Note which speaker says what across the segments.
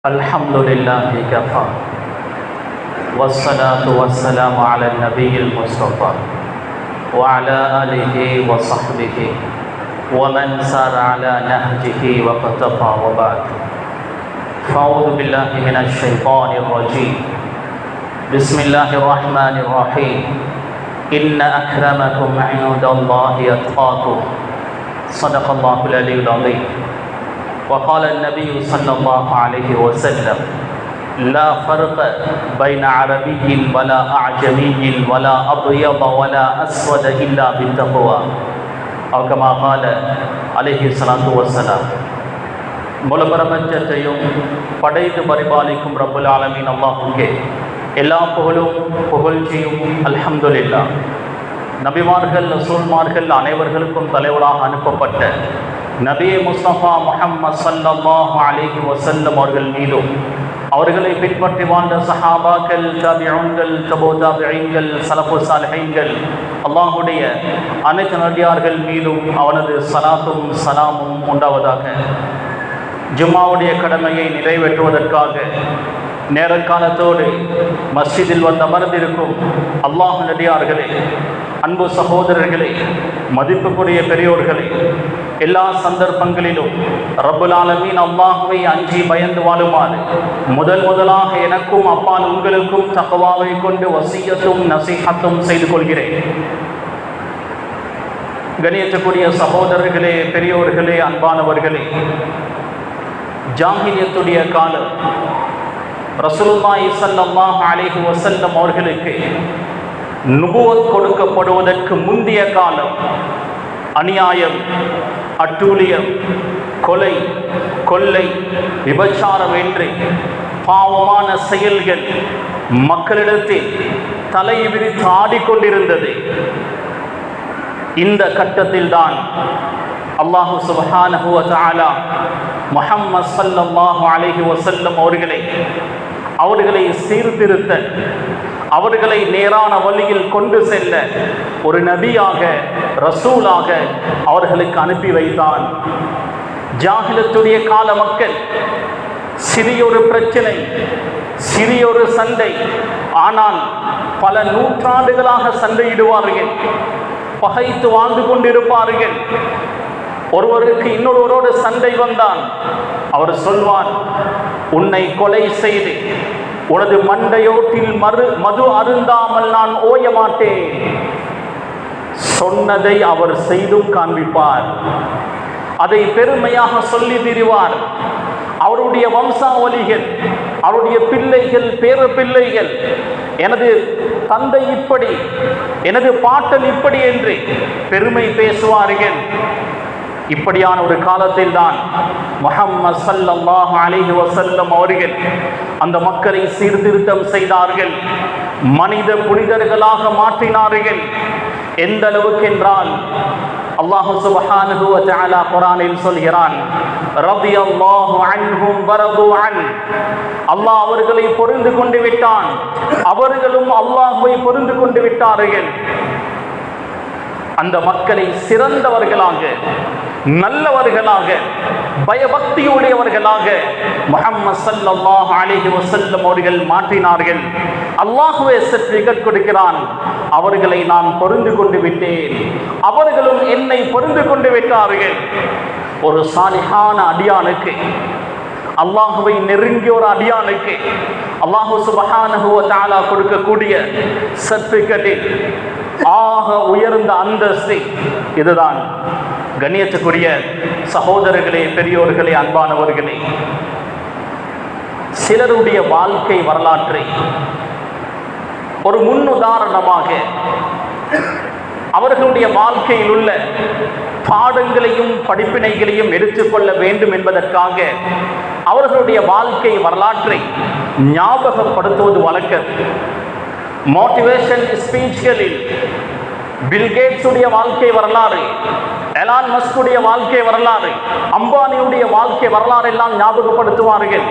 Speaker 1: الحمد لله كفى والصلاة والسلام على النبي المصطفى وعلى آله وصحبه ومن سار على نهجه واقتفى وبعد فأعوذ بالله من الشيطان الرجيم بسم الله الرحمن الرحيم إن أكرمكم عند الله أتقاكم صدق الله العلي العظيم وقال النبي صلى الله عليه وسلم لا فرق بين عربي ولا أعجمي ولا أبيض ولا أسود إلا بالتقوى أو كما قال عليه الصلاة والسلام முழு பிரபஞ்சத்தையும் படைத்து பரிபாலிக்கும் ரப்புல் ஆலமீன் அல்லாஹ்வுக்கே எல்லா புகழ்ச்சியும் அல்ஹம்துலில்லாஹ். நபிமார்கள் ரசூல்மார்கள் அனைவர்களுக்கும் தலைவராக அனுப்பப்பட்ட நபியே முஸ்தபா முஹம்மது ஸல்லல்லாஹு அலைஹி வஸல்லம் அவர்கள் மீதும் அவர்களை பின்பற்றி வாழ்ந்த சஹாபாக்கள், தாபிஊன்கள், தபூ தாபிஈன்கள், ஸலஃபு ஸாலிஹீன்கள் அல்லாஹ்வுடைய அனைத்து நல்லடியார்கள் மீதும் அவனது ஸலாத்தும் ஸலாமும் உண்டாவதாக. ஜும்மாவுடைய கடமையை நிறைவேற்றுவதற்காக நேரக்காலத்தோடு மஸ்ஜிதில் வந்து அமர்ந்திருக்கும் அல்லாஹ் நல்லடியார்களே, அன்பு சகோதரர்களே, மதிப்புக்குரிய பெரியோர்களே, எல்லா சந்தர்ப்பங்களிலும் ரப்புல் ஆலமீன் அல்லாஹ்வை அஞ்சி பயந்து வாழுமாறு முதலாக எனக்கும் அப்பால் உங்களுக்கும் தக்வாவை கொண்டு வசியத்தும் நசீஹத்தும் செய்து கொள்கிறேன். கண்ணியத்துக்குரிய சகோதரர்களே, பெரியோர்களே, அன்பானவர்களே, ஜாஹிலியத்துடைய காலம் ரசூலுல்லாஹி ஸல்லல்லாஹு அலைஹி வஸல்லம் அவர்களுக்கு நுபுவத் கொடுக்கப்படுவதற்கு முந்தைய காலம் அநியாயம், அட்டூழியம், கொலை, கொள்ளை, விபச்சாரம் என்று பாவமான செயல்கள் மக்களிடத்தில் தலை விரித்து ஆடிக்கொண்டிருந்தது. இந்த கட்டத்தில் தான் அல்லாஹு சுப்ஹானஹு வ தஆலா முஹம்மது ஸல்லல்லாஹு அலைஹி வஸல்லம் அவர்களை சீர்திருத்த, அவர்களை நேரான வழியில் கொண்டு செல்ல ஒரு நபியாக, ரசூலாக அவர்களுக்கு அனுப்பி வைத்தான். ஜாஹிலியத்துடைய கால மக்கள் சிறியொரு பிரச்சனை, சிறியொரு சண்டை, ஆனால் பல நூற்றாண்டுகளாக சண்டையிடுவார்கள், பகைத்து வாழ்ந்து கொண்டிருப்பார்கள். ஒருவருக்கு இன்னொருவரோடு சண்டை வந்தான், அவர் சொல்வான், உன்னை கொலை செய்து உனது மண்டையோட்டில் மது அருந்தாமல் நான் ஓய மாட்டேன். சொன்னதை அவர் செய்தும் காண்பிப்பார், அதை பெருமையாக சொல்லி திரிவார். அவருடைய வம்சாவளிகள், அவருடைய பிள்ளைகள், பேர பிள்ளைகள், எனது தந்தை இப்படி, எனது பாட்டன் இப்படி என்று பெருமை பேசுவார்கள். இப்படியான ஒரு காலத்தில் தான் முஹம்மது ஸல்லல்லாஹு அலைஹி வஸல்லம் அவர்கள் அந்த மக்களை சீர்திருத்தம் செய்தார்கள், மனித புனிதர்களாக மாற்றினார்கள். எந்த அளவுக்கு என்றால் அல்லாஹ் சுப்ஹானஹு வ தஆலா குர்ஆனில் சொல்கிறான், ரலியல்லாஹு அன்ஹும் வரது அன், அல்லாஹ் அவர்களை பொருந்து கொண்டு விட்டான், அவர்களும் அல்லாஹ்வை பொருந்து கொண்டு விட்டார்கள். அந்த மக்களை சிறந்தவர்களாக, நல்லவர்களாக, பயபக்தியுடையவர்களாக முஹம்மது ஸல்லல்லாஹு அலைஹி வஸல்லம் அவர்கள் மாற்றினார்கள். அல்லாஹ்வே சர்டிஃபிகேட் கொடுக்கிறான், அவர்களை நான் பொருந்து கொண்டு விட்டேன், அவர்களும் என்னை பொருந்து கொண்டு விட்டார்கள். ஒரு சாலிஹான அடியானுக்கு, அல்லாஹ்வை நெருங்கிய ஒரு அடியானுக்கு அல்லாஹ் சுப்ஹானஹு வ தஆலா கொடுக்கக்கூடிய சர்டிஃபிகேட்டில் ஆக உயர்ந்த அந்தஸ்து இதுதான். கண்ணியத்துக்குரிய சகோதரர்களே, பெரியோர்களே, அன்பானவர்களே, சிலருடைய வாழ்க்கை வரலாற்றை ஒரு முன்னுதாரணமாக அவர்களுடைய வாழ்க்கையில் உள்ள பாடங்களையும் படிப்பினைகளையும் எடுத்துக்கொள்ள வேண்டும் என்பதற்காக அவர்களுடைய வாழ்க்கை வரலாற்றை ஞாபகப்படுத்துவது வழக்கம். மோட்டிவேஷன் ஸ்பீச்களில் பில் கேட்ஸுடைய வாழ்க்கை வரலாறு, எலான் மஸ்குடைய வாழ்க்கை வரலாறு, அம்பானியுடைய வாழ்க்கை வரலாறு எல்லாம் ஞாபகப்படுத்துவார்கள்.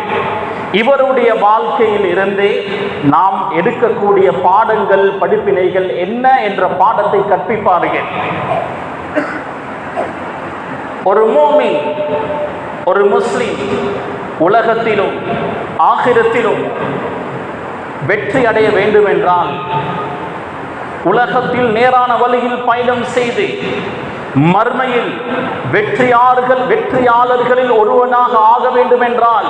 Speaker 1: இவருடைய வாழ்க்கையில் இருந்து நாம் எடுக்கக்கூடிய பாடங்கள், படிப்பினைகள் என்ன என்ற பாடத்தை கற்பிப்பார்கள். ஒரு மூமின், ஒரு முஸ்லிம் உலகத்திலும் ஆகிரத்திலும் வெற்றி அடைய வேண்டும் என்றால், உலகத்தில் நேரான வழியில் பயணம் செய்து மர்மையில் வெற்றியாளர்களில் ஒருவனாக ஆக வேண்டும் என்றால்,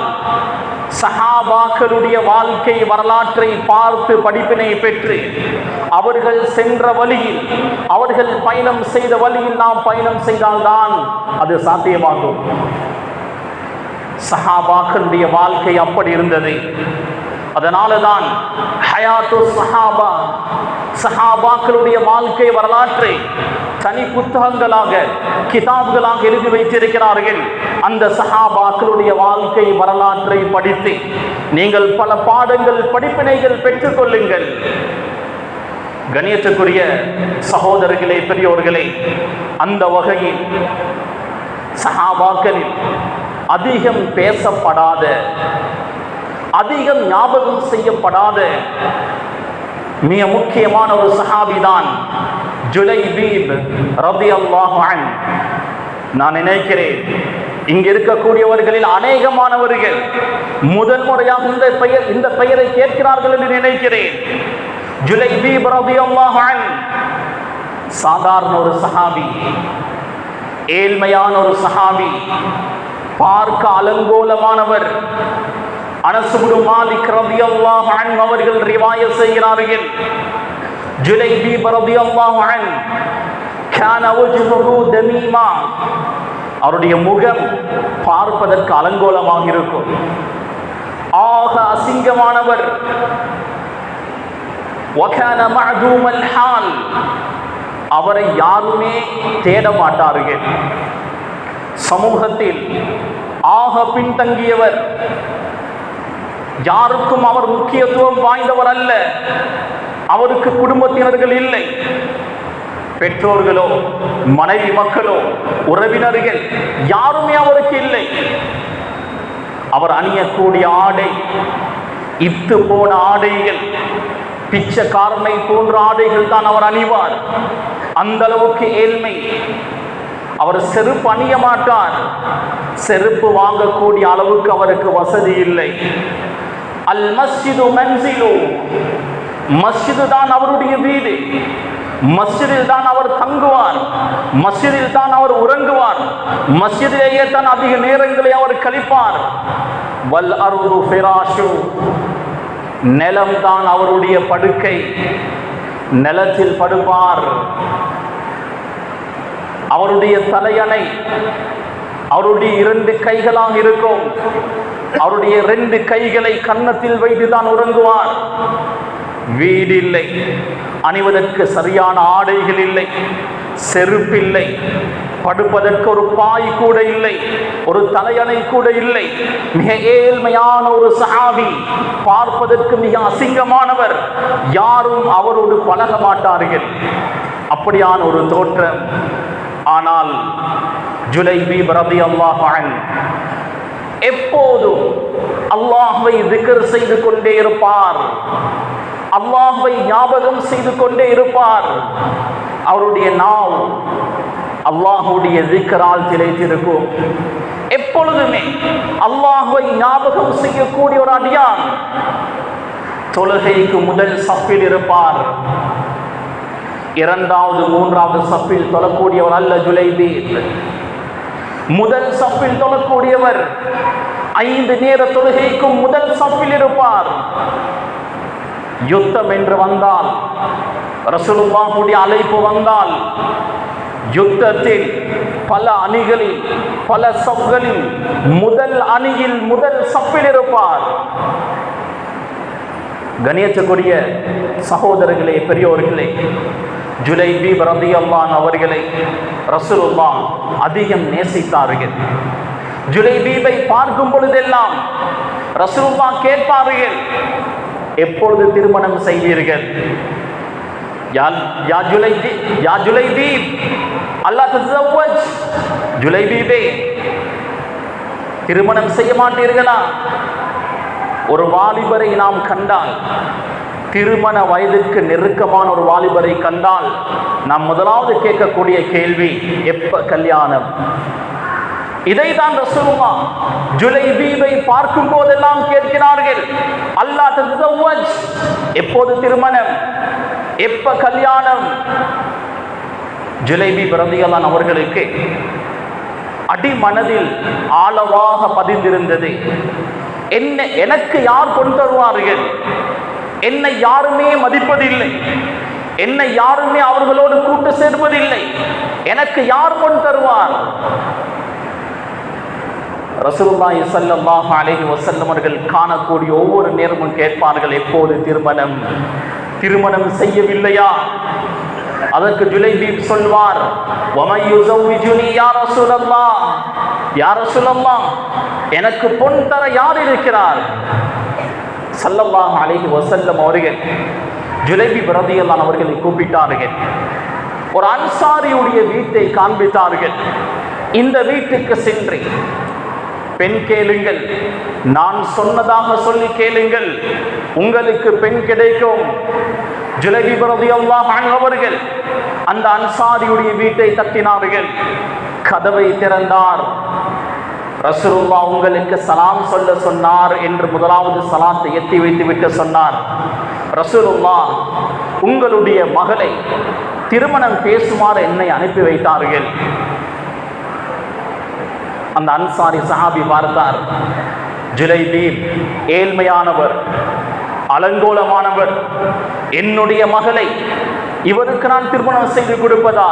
Speaker 1: சஹாபாக்களுடைய வாழ்க்கை வரலாற்றை பார்த்து படிப்பினை பெற்று அவர்கள் சென்ற வழியில், அவர்கள் பயணம் செய்த வழியில் நாம் பயணம் செய்தால்தான் அது சாத்தியமாகும். சஹாபாக்களுடைய வாழ்க்கை அப்படி இருந்தது. அதனாலதான் ஹயாத்து சஹாபா, சஹாபாக்களுடைய வாழ்க்கை வரலாற்றை தனி புத்தகங்களாக, கிதாப்களாக எழுதி வைத்திருக்கிறார்கள். அந்த சஹாபாக்களுடைய வாழ்க்கை வரலாற்றை படித்து நீங்கள் பல பாடங்கள், படிப்பினைகள் பெற்றுக் கொள்ளுங்கள். கணியத்துக்குரிய சகோதரர்களே, பெரியோர்களே, அந்த வகையில் சஹாபாக்களில் அதிகம் பேசப்படாத, அதிகம் ஞாபகம் செய்யப்படாத மிக முக்கியமான ஒரு சஹாபிதான் ஜுலைபீப் ரலியல்லாஹு அன்ஹு. நான் நினைக்கிறேன் இங்க இருக்கக்கூடியவர்களில் அநேகமானவர்கள் முதல் முறையாக இந்த பெயரை கேட்கிறார்கள் என்று நினைக்கிறேன். ஜுலைபீப் ரலியல்லாஹு அன்ஹு சாதாரண ஒரு சஹாபி, ஏழ்மையான ஒரு சஹாபி, பார்க்க அலங்கோலமானவர். அனஸ் இப்னு மாலிக் ரலியல்லாஹு அன்ஹு அவர்கள் ரிவாயத் செய்கிறார்கள், ஜுலைபீப் ரலியல்லாஹு அன்ஹு கான வஜ்ஹுஹு தமீமா, அவருடைய முகம் பார்ப்பதற்கு அலங்கோலமாக இருக்கும். ஆக அசிங்கமானவர். வகான மஅதூமல் ஹால், அவரை யாருமே தேட மாட்டார்கள். சமூகத்தில் ஆக பின்தங்கியவர், யாருக்கும் அவர் முக்கியத்துவம் வாய்ந்தவர் அல்ல. அவருக்கு குடும்பத்தினர்கள் இல்லை, பெற்றோர்களோ மனைவி மக்களோ உறவினர்கள் யாருமே அவருக்கு இல்லை. அவர் அணியக்கூடிய ஆடை இத்து போன ஆடைகள், பிச்சைக்காரனை போன்ற ஆடைகள் தான் அவர் அணிவார். அந்த அளவுக்கு ஏழ்மை. அவர் செருப்பு அணிய மாட்டார், செருப்பு வாங்கக்கூடிய அளவுக்கு அவருக்கு வசதி இல்லை. அல் மஸ்ஜிது மன்சிலு, மஸ்ஜிது தான் அவருடைய வீடு, மஸ்ஜிதில் தான் அவர் தங்குவார், மஸ்ஜிதில் தான் அவர் உறங்குவார், மஸ்ஜிதிலேயே தான் அதிக நேரங்களை அவர் கழிப்பார். வல் அர்து ஃபிராஷு, நிலம் தான் அவருடைய படுக்கை, நிலத்தில் படுப்பார். அவருடைய தலையணை அவருடைய 2 கைகளாக இருக்கும். அவருடைய 2 கைகளை கன்னத்தில் வைத்துதான் உறங்குவார். வீடு இல்லை, அணிவதற்கு சரியான ஆடைகள் இல்லை, செருப்பில்லை, படுப்பதற்கு ஒரு பாய் கூட இல்லை, ஒரு தலையணை கூட இல்லை. மிக ஏழ்மையான ஒரு சஹாபி, பார்ப்பதற்கு மிக அசிங்கமானவர். யாரும் அவரோடு பழக மாட்டார்கள், அப்படியான ஒரு தோற்றம். ஆனால் ஜுலைபீப் ரலியல்லாஹு அன்ஹு எப்போதும் அல்லாஹ்வை திக்ர் செய்து கொண்டே இருப்பார், அல்லாஹ்வை ஞாபகம் செய்து கொண்டே இருப்பார். அவருடைய நாவ் அல்லாஹ்வுடைய திக்ரால் திளைத்திருக்கும். எப்பொழுதுமே அல்லாஹ்வை ஞாபகம் செய்யக்கூடிய ஒரு அடியான். தொழுகைக்கு முதல் சஃபில் இருப்பார், 2வது 3வது சஃபில் தொழக்கூடியவர் அல்ல ஜுலைபீப். முதல் சஃபில் தொழக்கூடியவர் 5 நேர தொழுகைக்கும் முதல் சஃபில் இருப்பார். யுத்தம் என்று வந்தால், ரசூலுல்லாஹ்வுடைய அழைப்பு வந்தால், யுத்தத்தில் பல அணிகளில், பல சஃப்களில் முதல் அணியில் முதல் சஃபில் இருப்பார். கணியத்துக்குரிய சகோதரர்களே, பெரியோர்களே, ஜுலைபீப் ரலியல்லாஹு அன்ஹு அவர்களை ரசூலுல்லாஹ் அதிகம் நேசித்தார்கள். ஜுலைபீபை பார்க்கும் பொழுதெல்லாம் ரசூலுல்லாஹ் கேட்பார்கள், எப்பொழுது திருமணம் செய்வீர்கள்? யா ஜுலைபீப் அல்லா தஸவ்வஜ், ஜுலைபீபே திருமணம் செய்ய மாட்டீர்களா? ஒரு வாலிபரை நாம் கண்டால், திருமண வயதிற்கு நெருக்கமான ஒரு வாலிபரை கண்டால், நாம் முதலாவது கேட்கக்கூடிய கேள்வி, எப்ப கல்யாணம்? இதைதான் ரசூலுல்லாஹ் ஜுலைபீபை பார்க்கும் போதெல்லாம் கேட்கிறார்கள், அல்லாஹ் தஸவ்வஜ், எப்போது திருமணம், எப்ப கல்யாணம்? ஜுலைபீப் ரலியல்லாஹு அன்ஹு அவர்களுக்கு அடிமனதில் ஆழமாக பதிந்திருந்தது, எனக்கு யார் கொண்டு வருவார்கள்? என்னை யாருமே மதிப்பதில்லை, என்னை யாருமே அவர்களோடு கூட்டு சேர்வதில்லை, எனக்கு யார் கொண்டு தருவார்? ரசூலுல்லாஹி ஸல்லல்லாஹு அலைஹி வஸல்லம் அவர்கள் காணக்கூடிய ஒவ்வொரு நேரமும் கேட்பார்கள், எப்போது திருமணம்? திருமணம் செய்யவில்லையா? அதற்கு ஜுலைபீப் சொல்வார், வமன் யுஸவ்விஜுனி யா ரசூலல்லாஹ், யா ரசூலல்லாஹ், எனக்கு பொன் தர யார் இருக்கிறார்? ஸல்லல்லாஹு அலைஹி வஸல்லம் அவர்கள் ஜுலைபீப் ரலியல்லாஹு அன்ஹு அவர்களை கூப்பிட்டார்கள், ஒரு அன்சாரியுடைய வீட்டை காண்பித்தார்கள். இந்த வீட்டுக்கு சென்று பெண் கேளுங்கள், நான் சொன்னதாக சொல்லி கேளுங்கள், உங்களுக்கு பெண் கிடைக்கும். ஜுலைபீப் ரலியல்லாஹு அன்ஹு அவர்கள் அந்த அன்சாரியுடைய வீட்டை தட்டினார்கள். கதவை திறந்தார். ரசூலுல்லாஹ் உங்களுக்கு சலாம் சொல்ல சொன்னார் என்று முதலாவது சலாத்தை எத்தி வைத்து விட்டு சொன்னார், ரசூலுல்லாஹ் உங்களுடைய மகளை திருமணம் பேசுமாறு என்னை அனுப்பி வைத்தார்கள். அந்த அன்சாரி சஹாபி பார்த்தார், ஜுலைபீப் ஏழ்மையானவர், அலங்கோலமானவர், என்னுடைய மகளை இவருக்கு நான் திருமணம் செய்து கொடுப்பதா?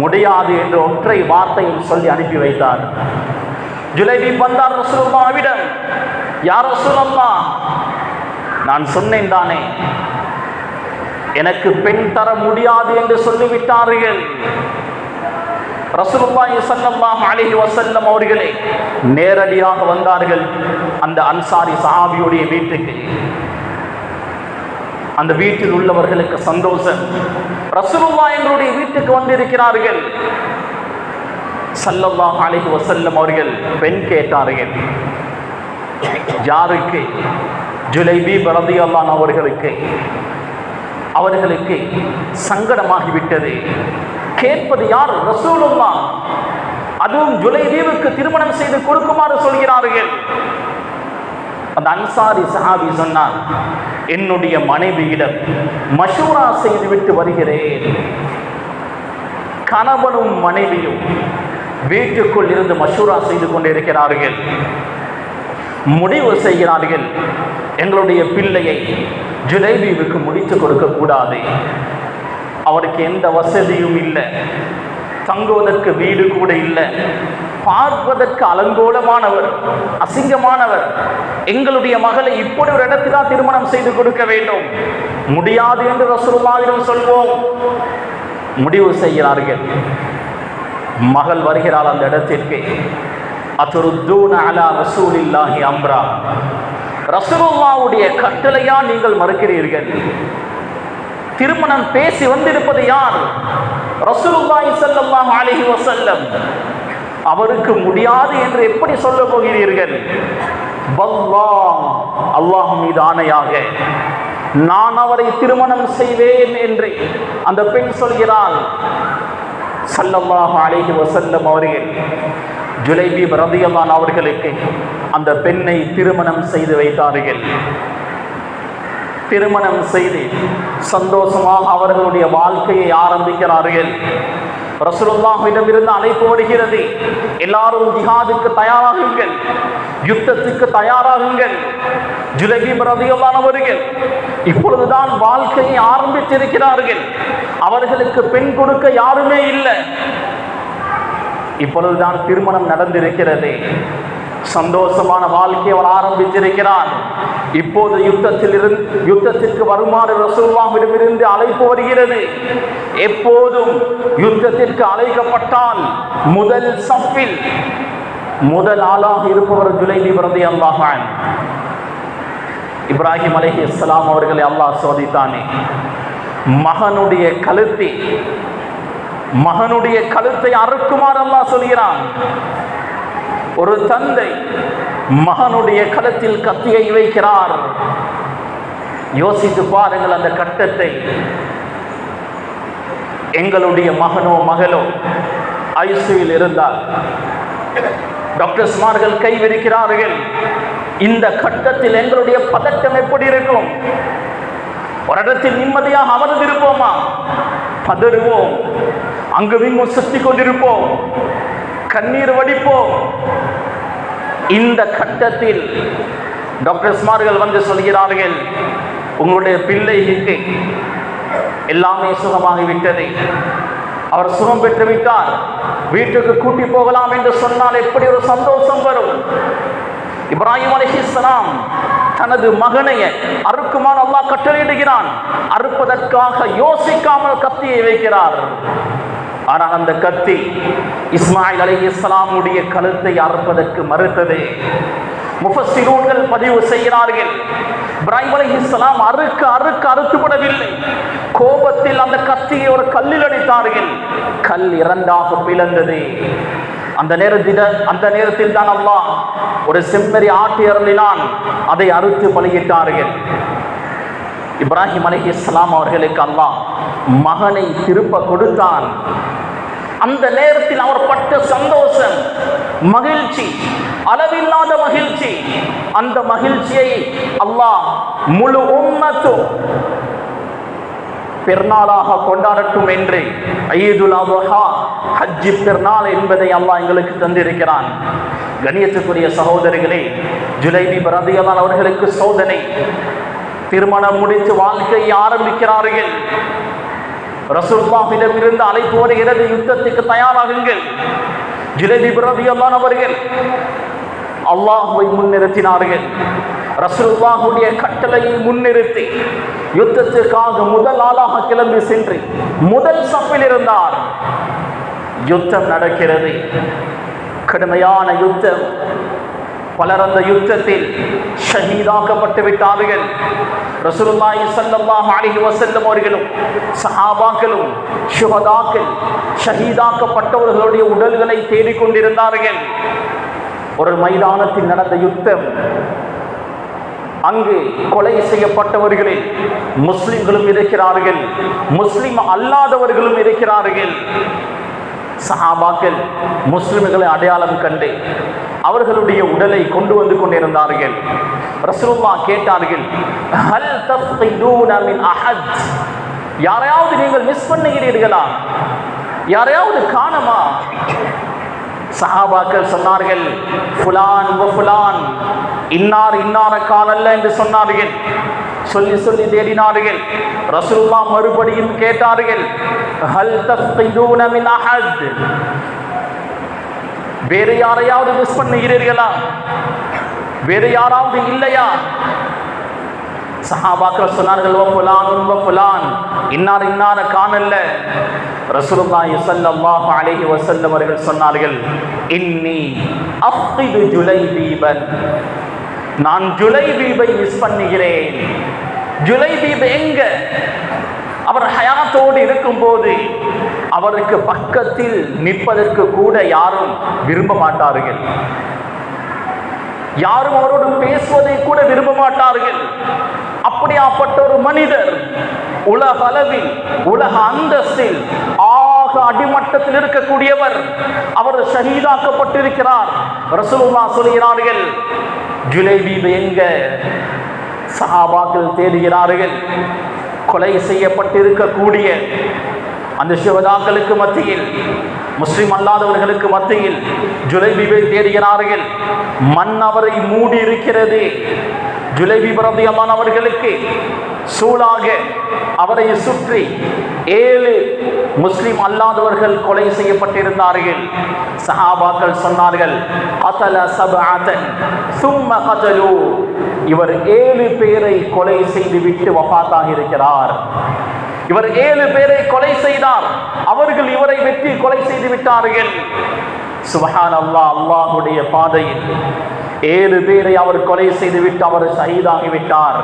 Speaker 1: முடியாது என்று ஒற்றை வார்த்தையில் சொல்லி அனுப்பி வைத்தார். ஜுலைபீப் வந்தார் ரசூலுல்லாஹ்விடம், யா ரசூலல்லாஹ், நான் சொன்னேன் தானே எனக்கு பெண் தர முடியாது என்று சொல்லிவிட்டார்கள். ரசூலுல்லாஹி ஸல்லல்லாஹு அலைஹி வஸல்லம் அவர்களே நேரடியாக வந்தார்கள் அந்த அன்சாரி சஹாபியுடைய வீட்டுக்கு. அந்த வீட்டில் உள்ளவர்களுக்கு சந்தோஷம், ரசூலுல்லாஹ் எங்களுடைய வீட்டுக்கு வந்திருக்கிறார்கள். ஸல்லல்லாஹு அலைஹி வஸல்லம் அவர்கள் பெண் கேட்டார்கள். யாருக்கு? ஜுலைபீப் ரலியல்லாஹு அன்ஹு அவர்களுக்கு. அவர்களுக்கு சங்கடமாகிவிட்டது. கேட்பது யார்? ரசூலுல்லாஹ். அதுவும் ஜுலைபீபுக்கு திருமணம் செய்து கொடுக்குமாறு சொல்கிறார்கள். அந்த அன்சாரி சஹாபி சொன்னார், என்னுடைய மனைவியிடம் மஷூரா செய்துவிட்டு வருகிறேன். கணவனும் மனைவியும் வீட்டுக்குள் இருந்து மஷூரா செய்து கொண்டிருக்கிறார்கள். முடிவு செய்கிறார்கள், எங்களுடைய பிள்ளையை ஜுலைபீபுக்கு முடித்து கொடுக்க கூடாது. அவருக்கு எந்த வசதியும் இல்லை, தங்குவதற்கு வீடு கூட இல்லை, பார்ப்பதற்கு அலங்கோலமானவர், அசிங்கமானவர். எங்களுடைய மகளை இப்படி ஒரு இடத்தில் திருமணம் செய்து கொடுக்க வேண்டும், முடியாது என்று ரசூலுல்லாஹ்விடம் சொல்வோம். முடிவு செய்கிறார்கள். மகள் வருகிறாள் அந்த இடத்திற்கு. அத்ருத்தூன அலா ரசூலில்லாஹி அம்ரா, ரசூலுல்லாஹ்வுடைய கட்டளையா நீங்கள் மறுக்கிறீர்கள்? திருமணம் பேசி வந்திருப்பது யார்? ரசூலுல்லாஹி ஸல்லல்லாஹு அலைஹி வஸல்லம். அவருக்கு முடியாது என்று எப்படி சொல்ல போகிறீர்கள்? வல்லாஹ், அல்லாஹ் மீது ஆணையாக நான் அவரை திருமணம் செய்வேன் என்று அந்த பெண் சொல்கிறாள். ஸல்லல்லாஹு அலைஹி வஸல்லம் அவர்கள் ஜுலைபீப் ரலியல்லாஹு அன்ஹு அவர்களுக்கு அந்த பெண்ணை திருமணம் செய்து வைத்தார்கள். திருமணம் செய்து சந்தோஷமாக அவர்களுடைய வாழ்க்கையை ஆரம்பிக்கிறார்கள். ரசூலுல்லாஹ்விடமிருந்து அழைப்பு வருகிறது, எல்லாரும் ஜிஹாதுக்கு தயாராகுங்கள், யுத்தத்துக்கு தயாராகுங்கள். ஜுலைபீப் ரலியல்லாஹு அன்ஹு அவர்கள் இப்பொழுதுதான் வாழ்க்கையை ஆரம்பித்திருக்கிறார்கள். அவர்களுக்கு பெண் கொடுக்க யாருமே இல்லை. இப்பொழுதுதான் திருமணம் நடந்திருக்கிறது. சந்தோஷமான வாழ்க்கையை அவர் ஆரம்பித்திருக்கிறார். இப்போது யுத்தத்திற்கு வருமாறு ரசூலுல்லாஹ்விடமிருந்து அழைப்பு வருகிறது. எப்போதும் யுத்தத்திற்கு அழைக்கப்பட்டால் முதல் சஃபில் முதல் ஆளாக இருப்பவர் ஜுலைபீப் ரலியல்லாஹு அன்ஹு. இப்ராஹிம் அலைஹிஸ்ஸலாம் அவர்களை அல்லாஹ் சோதித்தானே. மகனுடைய கழுத்தை அறுக்குமாறு அல்லாஹ் சொல்கிறான். ஒரு தந்தை மகனுடைய கழுத்தில் கத்தியை வைக்கிறார். யோசித்து பாருங்கள் அந்த கட்டத்தை. எங்களுடைய மகனோ மகளோ ஐசியூவில் இருந்தால் டாக்டர்ஸ்மார்கள் கை விரிக்கிறார்கள். இந்த கட்டத்தில் எங்களுடைய பதட்டம் எப்படி இருக்கும்? ஒரு இடத்தில் நிம்மதியாக அமர்ந்திருப்போமா? பதறுவோம், அங்குமிங்கு சுத்தி கொண்டிருப்போம், கண்ணீர் வடிப்போம். இந்த கட்டத்தில் டாக்டர்ஸ்மார்கள் வந்து சொல்கிறார்கள், உங்களுடைய பிள்ளைக்கு எல்லாமே சுகமாகிவிட்டது, அவர் சுகம் பெற்று விட்டார், வீட்டுக்கு கூட்டி போகலாம் என்று சொன்னால் எப்படி ஒரு சந்தோஷம் வரும்? இப்ராஹிம் அலைஹிஸ்ஸலாம் தனது மகனை அறுக்குமாறு அல்லாஹ் கட்டளையிடுகிறான். அறுப்பதற்காக யோசிக்காமல் கத்தியை வைக்கிறார். ஆனால் அந்த கத்தி இஸ்மாயில் அலைஹிஸ்ஸலாமுடைய கழுத்தை அறுப்பதற்கு மறுத்தது. முஃபஸ்ஸிரூன்கள் பதிவு செய்கிறார்கள், இப்ராஹிம் அலைஹிஸ்ஸலாம் அறுத்துவிடவில்லை. கோபத்தில் அந்த கத்தியை ஒரு கல்லில் அடித்தார்கள். கல் இரண்டாக பிளந்தது. அந்த நேரத்தில் தான் அல்லாஹ் ஒரு செம்மறி ஆட்டை அருளினான். அதை அறுத்து பலியிட்டார்கள். இப்ராஹிம் அலைஹிஸ்ஸலாம் அவர்களுக்கு அல்லாஹ் மகனை திருப்ப கொடுத்தான். அந்த நேரத்தில் அவர் பட்ட சந்தோஷம், மகிழ்ச்சி, அளவில்லாத மகிழ்ச்சி. அந்த மகிழ்ச்சியை அல்லாஹ் முழு உம்மத்தும் பெருநாளாக கொண்டாடட்டும் என்று ஈதுல் அத்ஹா, ஹஜ் பெருநாள் என்பதை அல்லாஹ் எங்களுக்கு தந்திருக்கிறான். கண்ணியத்துக்குரிய சகோதரிகளே, ஜுலைபீப் ரலியல்லாஹு அவர்களுக்கு சோதனை. திருமணம் முடித்து வாழ்க்கையை ஆரம்பிக்கிறார்கள். ரசூலுல்லாஹ்விடம் இருந்து அழைப்பு வருகிறது, யுத்தத்துக்கு தயாராகுங்கள். ஜுலைபீப் ரலியல்லாஹு அவர்கள் அல்லாஹ்வை முன்னிறுத்தினார்கள். ரசூலுல்லாஹ்வுடைய கட்டளையை முன்னிறுத்தி யுத்தத்திற்காக முதல் ஆளாக கிளம்பி சென்று முதல் சப்பில் இருந்தார். யுத்தம் நடக்கிறது, கடுமையான யுத்தம். பலர் அந்த யுத்தத்தில் ஷஹீதாக்கப்பட்டு விட்டார்கள். ரசூலுல்லாஹி ஸல்லல்லாஹு அலைஹி வஸல்லம் அவர்களும் சஹாபாக்களும் ஷுஹதாக்கள் ஷஹீதாக்கப்பட்டவர்களுடைய உடல்களை தேடிக்கொண்டிருந்தார்கள். ஒரு மைதானத்தில் நடந்த யுத்தம். அங்கு கொலை செய்யப்பட்டவர்களில் முஸ்லிம்களும் இருக்கிறார்கள், முஸ்லிம் அல்லாதவர்களும் இருக்கிறார்கள். சஹாபாக்கள் முஸ்லிம்களை அடையாளம் கண்டு அவர்களுடைய உடலை கொண்டு வந்து கொண்டிருந்தார்கள். ரசூலுல்லாஹ் கேட்டார்கள், ஹல் தஃகிதூன மின் அஹத், யாரையாவது நீங்கள் மிஸ் பண்ணுகிறீர்களா? யாரையாவது காணமா? சஹாபாக்கள் சொன்னார்கள், ஃபுலான் வ ஃபுலான், இன்னார் இன்னார காணல்ல என்று சொன்னார்கள். சொல்லி சொல்லி தேடினார்கள். ரசூலுல்லாஹ் மறுபடியும் கேட்டார்கள், ஹல் தஃகிதூன மின் அஹத், வேறு யாரையாவது மிஸ் பண்ணுகிறீர்களா? வேறு யாராவது இல்லையா? சஹாபாக்கள் சொன்னார்கள், வ ஃபுலான் வ ஃபுலான், இன்னார் இன்னார காணல்ல. ரசூலுல்லாஹி ஸல்லல்லாஹு அலைஹி வஸல்லம் அவர்கள் சொன்னார்கள், இன்னி அஃகிது ஜுலைபீபன், நான் ஜுலைபீபை மிஸ் பண்ணுகிறேன். ஜுலைபீப் எங்க? அவர் ஹயாத்தோடு இருக்கும் போது அவருக்கு பக்கத்தில் நிற்பதற்கு கூட யாரும் விரும்ப மாட்டார்கள். யாரும் அவரோடு பேசுவதை கூட விரும்ப மாட்டார்கள். அப்படியாப்பட்ட ஒரு மனிதர் உலக அளவில், உலக அந்தஸ்தில் ஆக அடிமட்டத்தில் இருக்கக்கூடியவர், அவர் ஷஹீதாக்கப்பட்டிருக்கிறார். ரசூலுல்லாஹ் சொல்கிறார்கள், ஜுலைபீப் எங்க? சஹாபாக்கள் தேடுகிறார்கள். கொலை செய்யப்பட்டிருக்கக்கூடிய அந்த ஷுஹதாக்களுக்கு மத்தியில், முஸ்லிம் அல்லாதவர்களுக்கு மத்தியில் ஜுலைபீபை தேடுகிறார்கள். மண் அவரை மூடி இருக்கிறது. ஜுலைபீப் ரலியல்லாஹு அவர்களுக்கு சூழாக அவரை சுற்றி 7 முஸ்லிம் அல்லாதவர்கள் கொலை செய்யப்பட்டிருந்தார்கள். சஹாபாக்கள் சொன்னார்கள், கதல சபஅதன் சும்ம கதலு, இவர் 7 பேரை கொலை செய்துவிட்டு வஃபாத்தாக இருக்கிறார். இவர் 7 பேரை கொலை செய்தார், அவர்கள் இவரை வெட்டி கொலை செய்து விட்டார்கள். சுப்ஹானல்லாஹ், அல்லாஹ்வுடைய பாதையில் 7 பேரை அவர் கொலை செய்துவிட்டு அவர் ஷஹீதாகிவிட்டார்.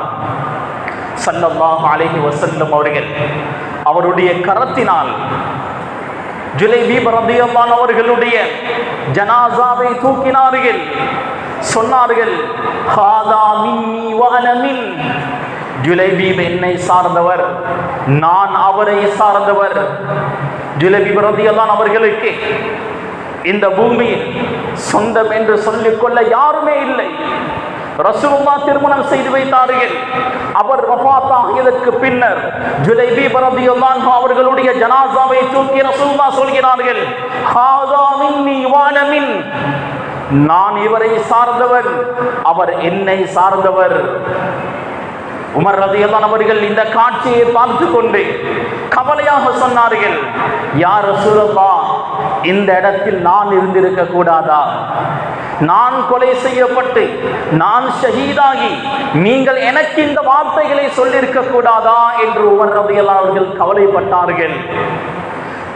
Speaker 1: ஸல்லல்லாஹு அலைஹி வஸல்லம் அவர்கள் அவருடைய கரத்தினால் ஜுலைபீப் ரலியல்லாஹு அவர்களுடைய ஜனாசாவை தூக்கினார்கள். சொன்னார்கள், ஹாதா மின்னி வ அன மின், ஜுலைபீப் என்னை சார்ந்தவர், நான் அவரை சார்ந்தவர். ஜுலைபீப் ரலியல்லாஹு அவர்களுக்கு இந்த பூமியில் சொந்தம் என்று சொல்லிக்கொள்ள யாருமே இல்லை. ரசூலுல்லாஹ் திருமணம் செய்து வைத்தார்கள். அவர் வஃபாத்தாகியதற்கு பின்னர் ஜுலைபீப் ரலியல்லாஹு அன்ஹு அவர்களுடைய ஜனாசாவை தூக்கி ரசூலுல்லாஹ் சொல்கிறார்கள், ஹாதா மின்னி வான மின், நான் இவரை சார்ந்தவர், அவர் என்னை சார்ந்தவர். உமர் ரலியல்லாஹு அன்ஹு அவர்கள் இந்த காட்சியை பார்த்து கொண்டு கவலையாக சொன்னார்கள், யா ரசூலல்லாஹ், இந்த இடத்தில் நான் இருந்திருக்க கூடாதா? நான் கொலை செய்யப்பட்டு நான் ஷஹீதாகி நீங்கள் எனக்கு இந்த வார்த்தைகளை சொல்லியிருக்க கூடாதா என்று உமர் ரலியல்லாஹு அன்ஹு அவர்கள் கவலைப்பட்டார்கள்.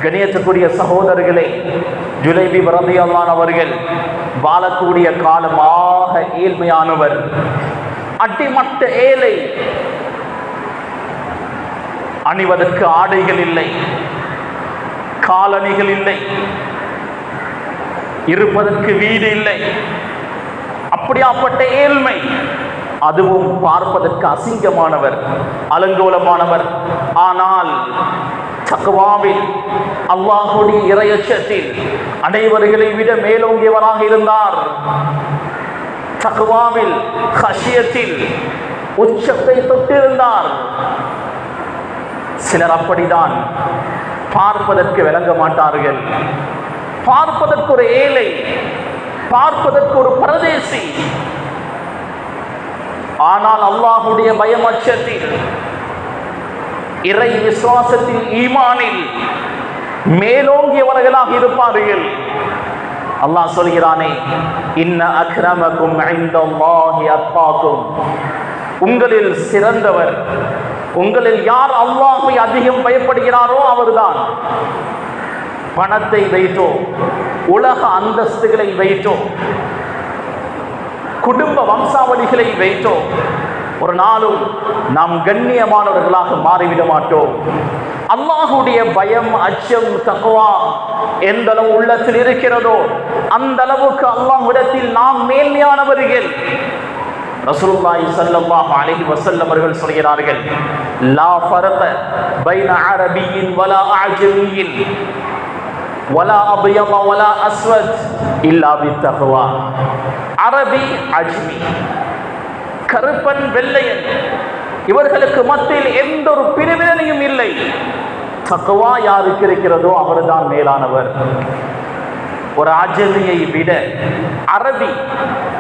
Speaker 1: கணியத்துக்குரிய சகோதரர்களே, ஜுலைபீப் ரலியல்லாஹு அன்ஹு அவர்கள் வாழக்கூடிய காலமாக ஏழ்மையானவர், அடிமட்ட ஏழை, அணிவதற்கு ஆடைகள் இல்லை, காலணிகள் இல்லை, இருப்பதற்கு வீடு இல்லை. அப்படியாப்பட்ட ஏழ்மை, அதுவும் பார்ப்பதற்கு அசிங்கமானவர், அலங்கோலமானவர். ஆனால் தக்வாவில், அல்லாஹ்வுடைய இறையச்சத்தில் அனைவர்களை விட மேலோங்கியவராக இருந்தார். தக்வாவில், ஹஷியத்தில் உச்சத்தை தொட்டிருந்தார். சிலர் அப்படிதான், பார்ப்பதற்கு விளங்க மாட்டார்கள், பார்ப்பதற்கு ஒரு ஏழை, பார்ப்பதற்கு ஒரு பரதேசி. ஆனால் அல்லாஹ்வுடைய பயம், அச்சத்தில், இறை விசுவாசத்தில், ஈமானில் மேலோங்கியவர்களாக இருப்பார்கள். அல்லாஹ் சொல்கிறானே, இன்ன அக்ரமக்கும் இன்தல்லாஹி அத்காக்கும், உங்களில் சிறந்தவர், உங்களில் யார் அல்லாஹ்வை அதிகம் பயப்படுகிறாரோ அவர்தான். பணத்தை வைத்தோ, உலக அந்தஸ்துகளை வைத்தோ, குடும்ப வம்சாவளிகளை வைத்தோ ஒரு நாளும் நாம் கண்ணியமானவர்களாக மாறிவிட மாட்டோம். அல்லாஹ்வுடைய பயம், அச்சம், தக்வா எந்த அளவு உள்ளத்தில் இருக்கிறதோ அந்த அளவுக்கு அல்லாஹ்விடத்தில் நாம் மேன்மையானவர்கள். ரசூலுல்லாஹி ஸல்லல்லாஹு அலைஹி வஸல்லம் அவர்கள் சொல்கிறார்கள், லா ஃபர்க பைன அரபியின் வலா அஜமியின் வலா அபியத வலா அஸ்வத் இல்லா பித்தக்வா. அரபி, அஜ்மி, கருப்பன், வெள்ளையன், இவர்களுக்கு மத்தியில் எந்த ஒரு பிரிவினையும் இல்லை. தக்வா யாருக்கு இருக்கிறதோ அவர்தான் மேலானவர். ஒரு அஜமியை விட அரபி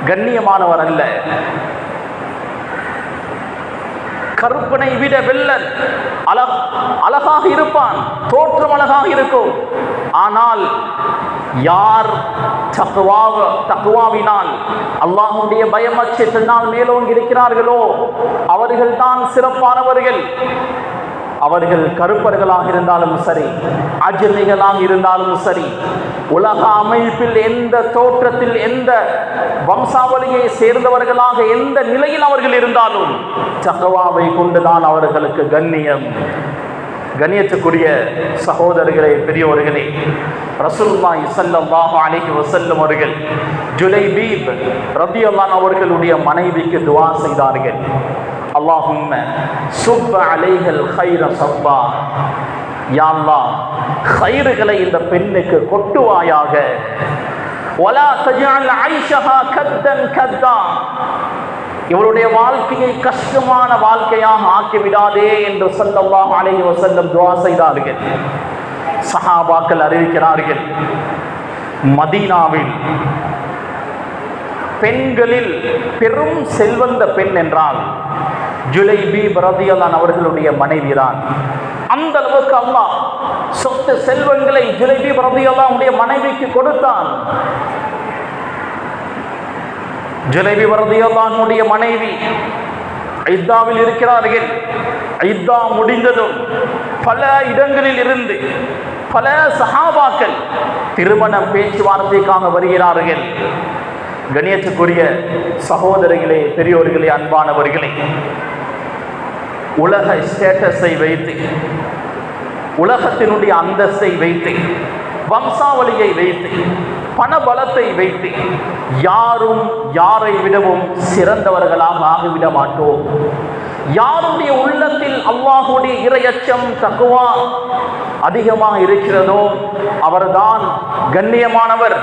Speaker 1: கண்ணியமானவர் அல்ல. கருப்பனை விட வெள்ளன் அழகாக இருப்பான், தோற்றம் அழகாக இருக்கும். ஆனால் யார் தக்வாவினால், அல்லாஹ்வுடைய பயமச்சத்தினால் மேலோங்கி இருக்கிறார்களோ அவர்கள் தான் சிறப்பானவர்கள். அவர்கள் கருப்பர்களாக இருந்தாலும் சரி, அஜ்மிகளாக இருந்தாலும் சரி, உலக அமைப்பில் எந்த தோற்றத்தில், எந்த வம்சாவளியை சேர்ந்தவர்களாக, எந்த நிலையில் அவர்கள் இருந்தாலும் தக்வாவை கொண்டுதான் அவர்களுக்கு கண்ணியம். கண்ணியத்துக்குரிய சகோதரர்களே, பெரியோர்களே, ரசூலுல்லாஹி ஸல்லல்லாஹு அலைஹி வஸல்லம் அவர்கள் ஜுலைபீப் ரலியல்லாஹு அன்ஹு அவர்களுடைய மனைவிக்கு துஆ செய்தார்கள். அல்லாஹும்ம சுப்ப அலைஹல் கைர சப்பா, யா அல்லாஹ், கைறுகளை இந்த பெண்ணுக்கு கொட்டுவாயாக. வலா தஜஅல் ஐஷஹா கத்தன் கத்தா, இவருடைய வாழ்க்கையை கஷ்டமான வாழ்க்கையாக ஆக்கிவிடாதே என்று ஸல்லல்லாஹு அலைஹி வஸல்லம் துஆ செய்தார்கள். சஹாபாக்கள் அறிவிக்கிறார்கள், மதீனாவில் பெண்களில் பெரும் செல்வந்த பெண் என்றால் ஜுலைபீப் ரலியல்லாஹு அன்ஹு அவர்களுடைய மனைவிதான். அந்த அளவுக்கு அல்லாஹ் சொத்து செல்வங்களை ஜுலைபீப் ரலியல்லாஹு அன்ஹுடைய மனைவிக்கு கொடுத்தான். ஜுலைபீப் ரலியல்லாஹு அன்ஹுடைய மனைவி இத்தாவில் இருக்கிறார்கள். இத்தா முடிந்ததும் பல இடங்களில் இருந்து பல சஹாபாக்கள் திருமண பேச்சுவார்த்தைக்காக வருகிறார்கள். கண்ணியத்துக்குரிய சகோதரிகளே, பெரியோர்களே, அன்பானவர்களே, உலக ஸ்டேட்டஸை வைத்து, உலகத்தினுடைய அந்தஸ்தை வைத்து, வம்சாவளியை வைத்து, பணபலத்தை வைத்து யாரும் யாரை விடவும் சிறந்தவர்களாக ஆகிவிட மாட்டோம். யாருடைய உள்ளத்தில் அல்லாஹ்வுடைய இறையச்சம் தக்வா அதிகமாக இருக்கிறதோ அவர்தான் கண்ணியமானவர்,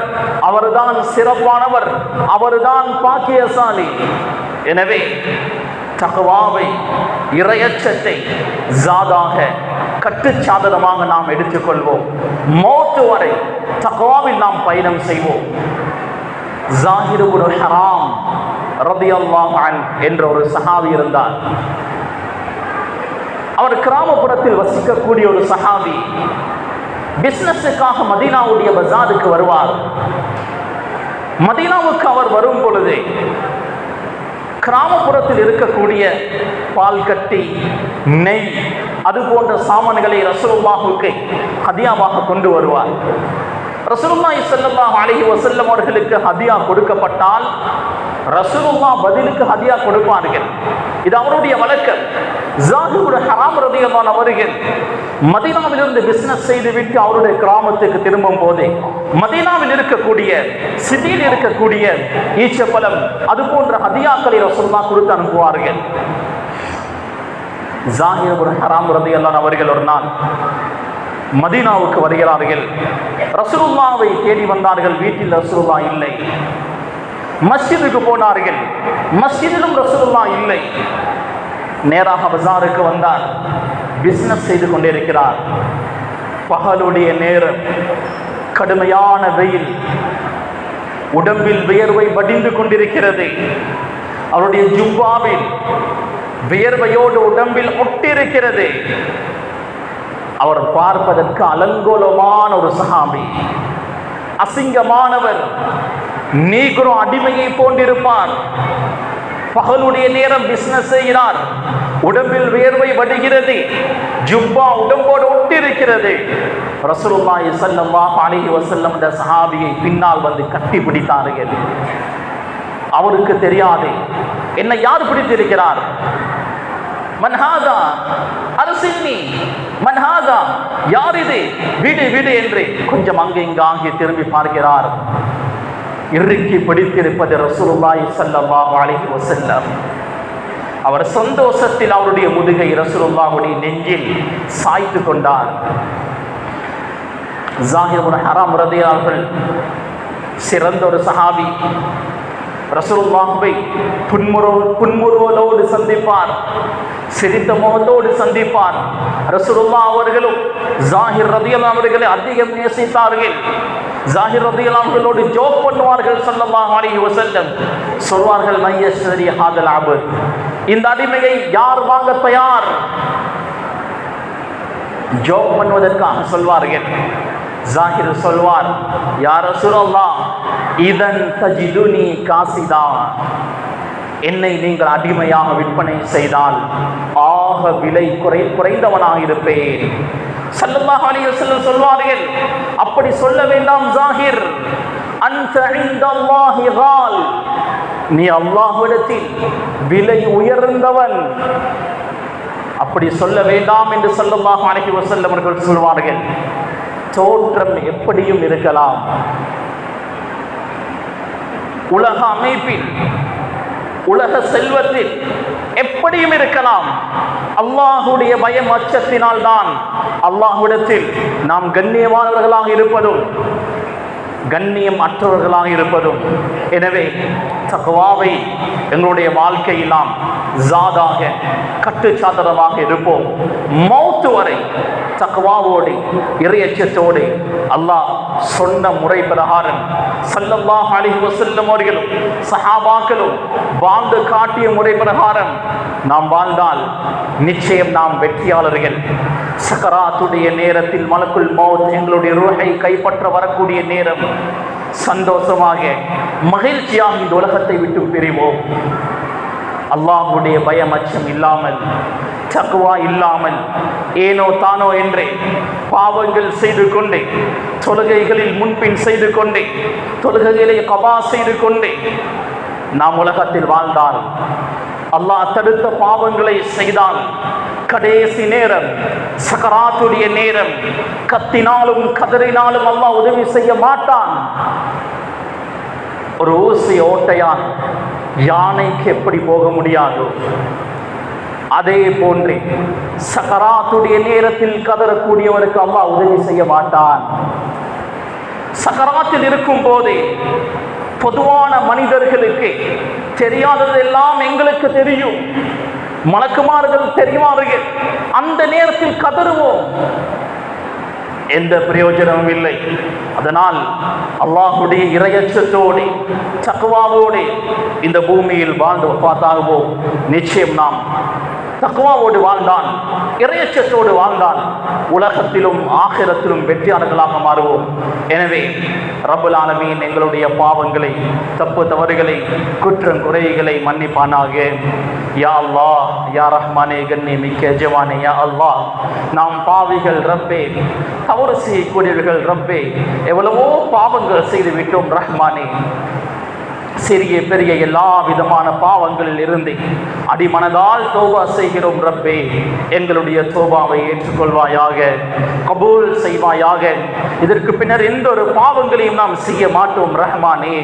Speaker 1: அவர்தான் சிறப்பானவர், அவர்தான் பாக்கியசாலி. எனவே தக்வாவை, இறையச்சத்தை ஜாதாக கட்டுச்சாதனமாக நாம் எடுத்துக்கொள்வோம். மௌத் வரை தக்வாவில் நாம் பயணம் செய்வோம். ஜாஹிர் இப்னு ஹராம் ரலியல்லாஹு அன்ஹு என்ற ஒரு சஹாபி இருந்தார். அவர் கிராமப்புறத்தில் வசிக்கக்கூடிய ஒரு சஹாபி. பிசினஸுக்காக மதீனாவுடைய பஜாருக்கு வருவார். மதீனாவுக்கு அவர் வரும் பொழுது கிராமப்புறத்தில் இருக்கக்கூடிய பால் கட்டி, நெய், அது போன்ற சாமான்களை ரசூலுல்லாஹுக்கு ஹதியாவாக கொண்டு வருவார். ரசூலுல்லாஹி ஸல்லல்லாஹு அலைஹி வஸல்லம் அவர்களுக்கு ஹதியா கொடுக்கப்பட்டால் ரசூலுல்லாஹ் பதிலுக்கு ஹதியா கொடுப்பார்கள். இது அவருடைய வழக்கம். ஜாஹிர் இப்னு ஹராம் ரலியல்லாஹு அன்ஹு அவர்கள் மதீனாவிலிருந்து பிசினஸ் செய்துவிட்டு அவருடைய கிராமத்துக்கு திரும்பும் போது மதீனாவில் இருக்கக்கூடிய, சிட்டியில் இருக்கக்கூடிய ஈச்சப்பழம், அது போன்ற ஹதியாக்களை ரசூலுல்லாஹ் கொடுத்து அனுப்புவார்கள். ஜாஹிர் இப்னு ஹராம் ரலியல்லாஹு அன்ஹு அவர்கள் ஒரு நாள் மதீனாவுக்கு வருகிறார்கள். ரசூலுல்லாஹ்வை தேடி வந்தார்கள். வீட்டில் ரசூலுல்லாஹ் இல்லை. மஸ்ஜிதுக்கு போனார்கள். மஸ்ஜிதிலும் ரசூலுல்லாஹ் இல்லை. நேராக பஜாருக்கு வந்தார். பிசினஸ் செய்து கொண்டிருக்கிறார். பகலுடைய நேரம், கடுமையான வெயில், உடம்பில் வியர்வை வடிந்து கொண்டிருக்கிறது. அவருடைய ஜுப்பாவில் வியர்வையோடு உடம்பில் ஒட்டிருக்கிறது. அவர் பார்ப்பதற்கு அலங்கோலமான ஒரு சஹாபி, அசிங்கமானவர், நீக்ரோ அடிமையை போன்றிருப்பார். பகலுடைய நேரம் பிசினஸ் செய்கிறார். உடம்பில் வியர்வை வடிகிறது. ஜுப்பா உடம்போடு ஒட்டிருக்கிறது. ரசூலுல்லாஹி ஸல்லல்லாஹு அலைஹி வஸல்லம் இந்த சஹாபியை பின்னால் வந்து கட்டி பிடித்தார்கள். அவருக்கு தெரியாது என்ன யார் பிடித்திருக்கிறார். மன்ஹாதா அரசினி, மன்ஹாதா யார் இது, விடு விடு என்று கொஞ்சம் அங்கே இங்காகி திரும்பி பார்க்கிறார். இறுக்கி பிடித்திருப்பது ரசூலுல்லாஹி ஸல்லல்லாஹு அலைஹி வஸல்லம். அவர் சந்தோஷத்தில் அவருடைய முதுகை ரசூலுல்லாஹுடைய நெஞ்சில் சாய்த்து கொண்டார். ஜாஹிர் இப்னு ஹராம் ரலியல்லாஹு அன்ஹு சிறந்த ஒரு சஹாபி. ரசூலுல்லாஹ்வை புன்முறுவலோடு சந்திப்பார், சிரித்த முகத்தோடு சந்திப்பார். ரசூலுல்லாஹ் அவர்களும் ஜாஹிர் ரலியல்லாஹு அன்ஹு அவர்களை அதிகம் நேசித்தார்கள். ஜாஹிர் ரலியல்லாஹு அன்ஹு அவர்களோடு ஜோக் பண்ணுவார்கள். ஸல்லல்லாஹு அலைஹி வஸல்லம் சொல்வார்கள், மையஸ்ரி ஹாதல் அப்த், இந்த அடிமையை யார் வாங்க தயார்? ஜோக் பண்ணுவதற்காக சொல்வார்கள். ஜாஹிர் சொல்வார், யா ரசூலல்லாஹ் இதன் தஜிதுனி காசிதா, என்னை நீங்கள் அடிமையாக விற்பனை செய்தால் ஆக விலை குறைந்தவனாக இருப்பேன். ஸல்லல்லாஹு அலைஹி வஸல்லம் சொல்வார்கள், அப்படி சொல்ல வேண்டாம் ஜாஹிர், அன்த இன்தல்லாஹி கால், நீ அல்லாஹ்விடத்தில் விலை உயர்ந்தவன், அப்படி சொல்ல வேண்டாம் என்று ஸல்லல்லாஹு அலைஹி வஸல்லம் அவர்கள் சொல்வார்கள். தோற்றம் எப்படியும் இருக்கலாம், உலக அமைப்பில், உலக செல்வத்தில் எப்படியும் இருக்கலாம். அல்லாஹ்வுடைய பயம் அச்சத்தினால் தான் அல்லாஹ்விடத்தில் நாம் கண்ணியமானவர்களாக இருப்பதும் கண்ணியம் அற்றவர்களாக இருப்பதும். எனவே தக்வாவை எங்களுடைய வாழ்க்கையில் நாம் ஜாதாக கட்டுச்சாதனமாக இருப்போம். மௌத்து வரை தக்வாவோடு இறையச்சத்தோடு அல்லாஹ் சொன்ன முறை பிரகாரம் ஸல்லல்லாஹு அலைஹி வஸல்லம் அவர்களும் சஹாபாக்களும் வாழ்ந்து காட்டிய முறை பிரகாரம் நாம் வாழ்ந்தால் நிச்சயம் நாம் வெற்றியாளர்கள். சக்கராத்துடைய நேரத்தில் மலக்குல் மௌத் எங்களுடைய ரூஹை கைப்பற்ற வரக்கூடிய நேரம் சந்தோஷமாக மகிழ்ச்சியாக இந்த உலகத்தை விட்டு பிரிவோம். அல்லாஹ்வுடைய பயம் அச்சம் இல்லாமல், தக்வா இல்லாமல், ஏனோ தானோ என்று பாவங்கள் செய்து கொண்டே, தொழுகைகளில் முன்பின் செய்து கொண்டே, தொழுகைகளை கபா செய்து கொண்டே நாம் உலகத்தில் வாழ்ந்தால், அல்லாஹ் தடுத்த பாவங்களை செய்தால், கடைசி நேரம் சக்கராத்துடைய நேரம் கத்தினாலும் கதறினாலும் அல்லாஹ் உதவி செய்ய மாட்டான். ஒரு ஊசி ஓட்டையான் யானைக்கு எப்படி போக முடியாது, அதே போன்று சகராத்துடைய நேரத்தில் கதறக்கூடியவருக்கு அல்லாஹ் உதவி செய்ய மாட்டான். சகராத்தில் இருக்கும் போதே பொதுவான மனிதர்களுக்கு தெரியாததெல்லாம் எங்களுக்கு தெரியும், மலக்குமார்கள் தெரிவார்கள். அந்த நேரத்தில் கதறுவோம், எந்த பிரயோஜனமும் இல்லை. அதனால் அல்லாஹ்வுடைய இறையச்சத்தோடு தக்வாவோடு இந்த பூமியில் வாழ்ந்து பார்த்தாகுவோம். நிச்சயம் நாம் தக்வாவோடு வாழ்ந்தான், இறையச்சத்தோடு வாழ்ந்தான், உலகத்திலும் ஆகிரத்திலும் வெற்றியாளர்களாக மாறுவோம். எனவே ரப்புல் ஆலமீன் எங்களுடைய பாவங்களை, தப்பு தவறுகளை, குற்றம் குறைகளை மன்னிப்பானாக. யா அல்லாஹ், யா ரஹ்மானே, கண்ணே மிக்க எஜமானே, யா அல்லாஹ், நாம் பாவிகள் ரப்பே, தவறு செய்யக்கூடியவர்கள் ரப்பே, எவ்வளவோ பாவங்கள் செய்து விட்டோம் ரஹ்மானே. சிறிய பெரிய எல்லா விதமான பாவங்களில் இருந்து அடிமனதால் தௌபா செய்கிறோம் ரப்பே. எங்களுடைய தௌபாவை ஏற்றுக்கொள்வாயாக, கபூல் செய்வாயாக. இதற்கு பின்னர் எந்த ஒரு பாவங்களையும் நாம் செய்ய மாட்டோம் ரஹ்மானே.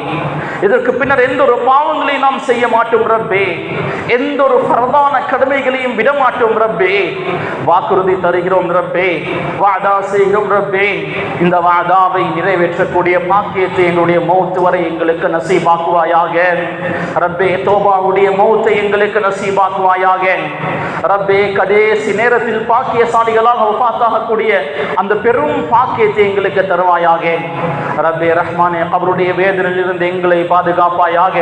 Speaker 1: இதற்கு பின்னர் எந்த ஒரு பாவங்களையும் நாம் செய்ய மாட்டோம் ரப்பே. எந்த ஒரு ஃபர்தான கடமைகளையும் விட மாட்டோம் ரப்பே. வாக்குறுதி தருகிறோம் ரப்பே, வாதா செய்கிறோம் ரப்பே. இந்த வாதாவை நிறைவேற்றக்கூடிய பாக்கியத்தை எங்களுடைய மௌத் வரை எங்களுக்கு நசீபாக்குவாயாக ரப்பே. தௌபாவுடைய மௌத்தை எங்களுக்கு நசீபாக்குவாயாக ரப்பே. கடைசி நேரத்தில் பாக்கியசாலிகளாக வஃபாத்தாகக்கூடிய அந்த பெரும் பாக்கியத்தை எங்களுக்கு தருவாயாக ரப்பே. ரஹ்மானே, அவருடைய வேதனையிலிருந்து எங்களை பாதுகாப்பாயாக.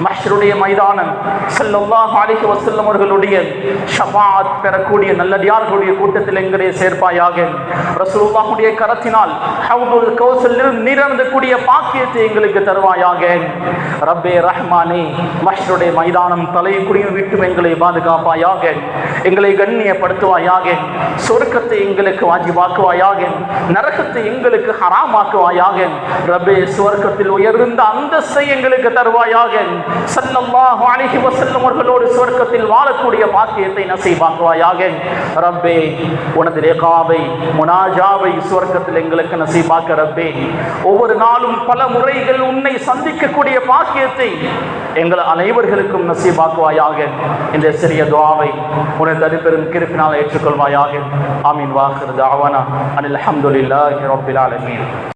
Speaker 1: மஹ்ஷருடைய மைதானம் ஸல்லல்லாஹு அலைஹி வஸல்லம் அவர்களுடைய ஷஃபாஅத் பெறக்கூடிய நல்லடியார்களுடைய கூட்டத்தில் எங்களை சேர்ப்பாயாக. ரசூலுல்லாஹுடைய கரத்தினால் ஹவுதுல் கௌஸரில் நீரந்தக்கூடிய பாக்கியத்தை எங்களுக்கு தருவாயாக ரப்பே. ரஹ்மானே, மஹ்ஷருடைய மைதானம் தலை குனிய விட்டு எங்களை பாதுகாப்பாயாக, எங்களை கண்ணியப்படுத்துவாயாக. சொர்க்கத்தை எங்களுக்கு வாஜிபாக்குவாயாக, நரகத்தை எங்களுக்கு ஹராமாக்குவாயாக ரப்பே. சுவர்க்கத்தில் உயர்ந்த அந்தஸ்தை எங்களுக்கு தருவாயாக. ஸல்லல்லாஹு அலைஹி வஸல்லம் அவர்களோடு சுவர்க்கத்தில் வாழக்கூடிய பாக்கியத்தை நசீபாக்குவாயாக ரப்பே. உனது லிகாவை, முனாஜாவை சுவர்க்கத்தில் எங்களுக்கு நசீபாக்க ரப்பே. ஒவ்வொரு நாளும் பல முறைகள் உன்னை சந்திக்கக்கூடிய பாக்கியத்தை எங்கள் அனைவர்களுக்கும் நசீபாக்குவாயாக. இந்த சிறிய துஆவை உனது தனிப்பெரும் கிருபையினால் ஏற்றுக்கொள்வாயாக. ஆமீன். வாஹிர் தஅவானா அனில் ஹம்துலில்லாஹி ரப்பில் ஆலமீன்.